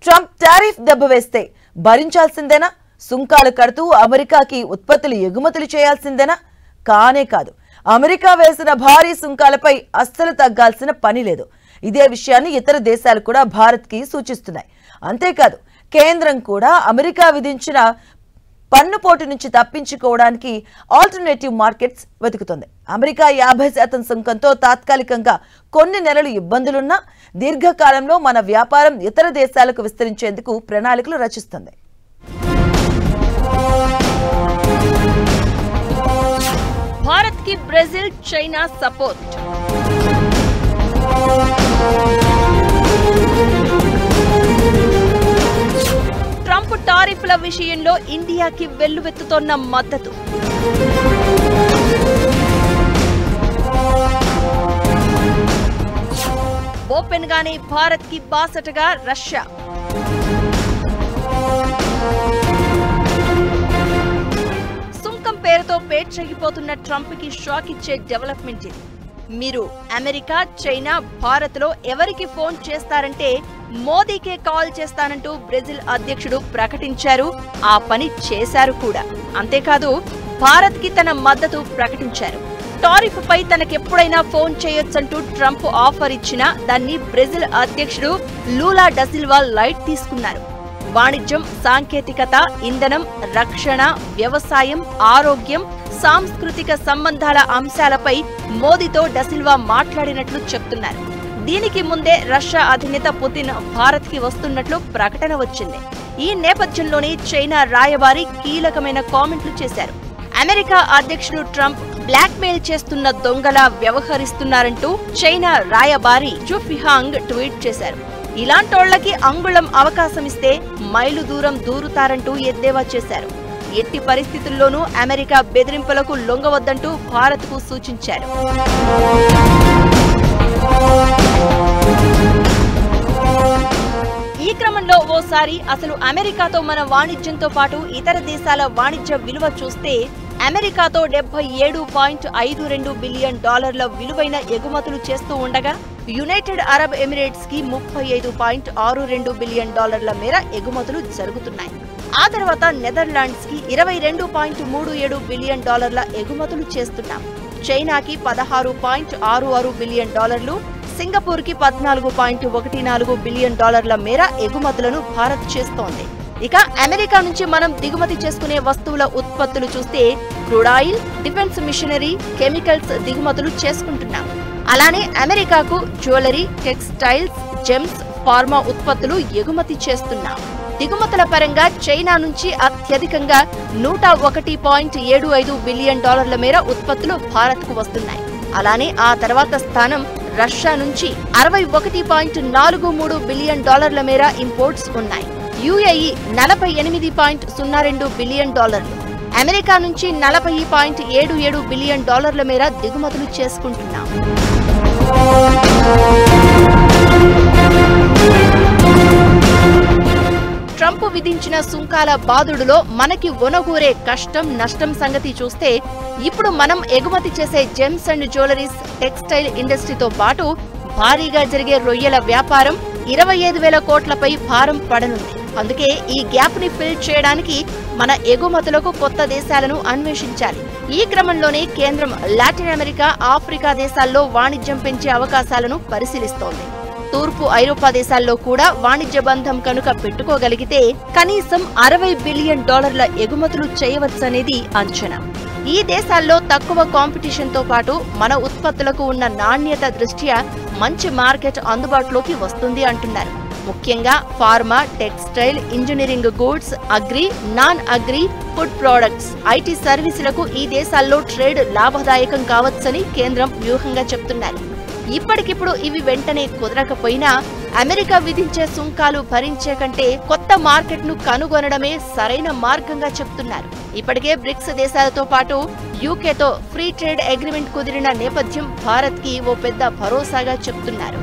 Trump tariff దెబ్బ వేస్తే భరించాల్సిందేనా? సుంకాలు కడుతూ అమెరికాకి ఉత్పత్తులు ఎగుమతులు చేయాల్సిందేనా? కానే కాదు. అమెరికా వేసిన భారీ సుంకాలపై అస్సలు తగ్గాల్సిన పని లేదు. ఇదే విషయాన్ని ఇతర దేశాలు కూడా భారత్కి సూచిస్తున్నాయి. అంతేకాదు, కేంద్రం కూడా అమెరికా విధించిన పన్నుపోటు నుంచి తప్పించుకోవడానికి ఆల్టర్నేటివ్ మార్కెట్స్ వెతుకుతుంది. అమెరికా 50% సుంకంతో తాత్కాలికంగా కొన్ని నెలలు ఇబ్బందులున్నా దీర్ఘకాలంలో మన వ్యాపారం ఇతర దేశాలకు విస్తరించేందుకు ప్రణాళికలు రచిస్తుంది. భారత్ కి బ్రెజిల్, చైనా సపోర్ట్. ట్రంప్ టారిఫ్ల విషయంలో ఇండియాకి వెల్లువెత్తుతోన్న మద్దతు. ఓపెన్ గానే భారత్ కి బాసటగా రష్యా. సుంకం పేరుతో పేర్చగిపోతున్న ట్రంప్ కి షాక్ ఇచ్చే డెవలప్మెంట్ ఇది. మీరు అమెరికా, చైనా, భారత్ లో ఎవరికి ఫోన్ చేస్తారంటే మోదీకే కాల్ చేస్తానంటూ బ్రెజిల్ అధ్యక్షుడు ప్రకటించారు. ఆ పని చేశారు కూడా. అంతేకాదు, భారత్ కి తన మద్దతు ప్రకటించారు. టారిఫ్ పై తనకెప్పుడైనా ఫోన్ చేయొచ్చంటూ ట్రంప్ ఆఫర్ ఇచ్చినా దాన్ని బ్రెజిల్ అధ్యక్షుడు లూలా డసిల్వా లైట్ తీసుకున్నారు. వాణిజ్యం, సాంకేతికత, ఇంధనం, రక్షణ, వ్యవసాయం, ఆరోగ్యం, సాంస్కృతిక సంబంధాల అంశాలపై మోదీతో డసిల్వా మాట్లాడినట్లు చెప్తున్నారు. దీనికి ముందే రష్యా అధినేత పుతిన్ భారత్ కి వస్తున్నట్లు ప్రకటన వచ్చింది. ఈ నేపథ్యంలోనే చైనా రాయబారి కీలకమైన కామెంట్లు చేశారు. అమెరికా అధ్యక్షుడు ట్రంప్ బ్లాక్మెయిల్ చేస్తున్న దొంగలా వ్యవహరిస్తున్నారంటూ చైనా రాయబారి జుఫిహాంగ్ ట్వీట్ చేశారు. ఇలాంటోళ్లకి అంగుళం అవకాశమిస్తే మైలు దూరం దూరుతారంటూ ఎద్దేవా చేశారు. ఎట్టి పరిస్థితుల్లోనూ అమెరికా బెదిరింపులకు లొంగవద్దంటూ భారత్కు సూచించారు. ఈ క్రమంలో ఓసారి అసలు అమెరికాతో మన వాణిజ్యంతో పాటు ఇతర దేశాల వాణిజ్య విలువ చూస్తే అమెరికాతో $77.52 బిలియన్ విలువైన ఎగుమతులు చేస్తూ ఉండగా యునైటెడ్ అరబ్ ఎమిరేట్స్ కి $35.62 బిలియన్ మేర ఎగుమతులు జరుగుతున్నాయి. ఆ తర్వాత నెదర్లాండ్స్ కి $22.37 బిలియన్ ఎగుమతులు చేస్తున్నాం. చైనాకి $16.66 బిలియన్, సింగపూర్ కి $14.14 బిలియన్ మేర ఎగుమతులను భారత్ చేస్తోంది. ఇక అమెరికా నుంచి మనం దిగుమతి చేసుకునే వస్తువుల ఉత్పత్తులు చూస్తే crude oil, defence machinery, chemicals దిగుమతులు చేసుకుంటున్నాం. అలానే అమెరికాకు జ్యువెలరీ, టెక్స్టైల్స్, జెమ్స్, ఫార్మా ఉత్పత్తులు ఎగుమతి చేస్తున్నాం. దిగుమతుల పరంగా చైనా నుంచి అత్యధికంగా $101.75 బిలియన్ మేర ఉత్పత్తులు భారత్కు వస్తున్నాయి. అలానే ఆ తర్వాత స్థానం రష్యా నుంచి $61.43 బిలియన్ మేర ఇంపోర్ట్స్ ఉన్నాయి. యుఏఈ $48.02 బిలియన్, అమెరికా నుంచి $40.77 బిలియన్ మేర దిగుమతులు చేసుకుంటున్నాం. ట్రంప్ విధించిన సుంకాల బాదుడులో మనకి ఒనగూరే కష్టం, నష్టం సంగతి చూస్తే ఇప్పుడు మనం ఎగుమతి చేసే జెమ్స్ అండ్ జ్యువెలరీస్, టెక్స్టైల్ ఇండస్ట్రీతో పాటు భారీగా జరిగే రొయ్యల వ్యాపారం 25,000 కోట్లపై భారం పడనుంది. అందుకే ఈ గ్యాప్ ని ఫిల్ చేయడానికి మన ఎగుమతులకు కొత్త దేశాలను అన్వేషించాలి. ఈ క్రమంలోనే కేంద్రం లాటిన్ అమెరికా, ఆఫ్రికా దేశాల్లో వాణిజ్యం పెంచే అవకాశాలను పరిశీలిస్తోంది. తూర్పు ఐరోపా దేశాల్లో కూడా వాణిజ్య బంధం కనుక పెట్టుకోగలిగితే కనీసం $60 బిలియన్ ఎగుమతులు చేయవచ్చనేది అంచనా. ఈ దేశాల్లో తక్కువ కాంపిటీషన్ తో పాటు మన ఉత్పత్తులకు ఉన్న నాణ్యత దృష్ట్యా మంచి మార్కెట్ అందుబాటులోకి వస్తుంది అంటున్నారు. ముఖ్యంగా pharma, textile, engineering goods, agri, non agri, food products, IT సర్వీసులకు ఈ దేశాల్లో ట్రేడ్ లాభదాయకం కావచ్చని కేంద్రం వ్యూహంగా చెప్తున్నారు. ఇప్పటికిప్పుడు ఇవి వెంటనే కుదరకపోయినా అమెరికా విధించే సుంకాలు భరించే కంటే కొత్త మార్కెట్ను కనుగొనడమే సరైన మార్గంగా చెప్తున్నారు. ఇప్పటికే బ్రిక్స్ దేశాలతో పాటు యూకేతో ఫ్రీ ట్రేడ్ అగ్రిమెంట్ కుదిరిన నేపథ్యం భారత్కి ఓ పెద్ద భరోసాగా చెప్తున్నారు.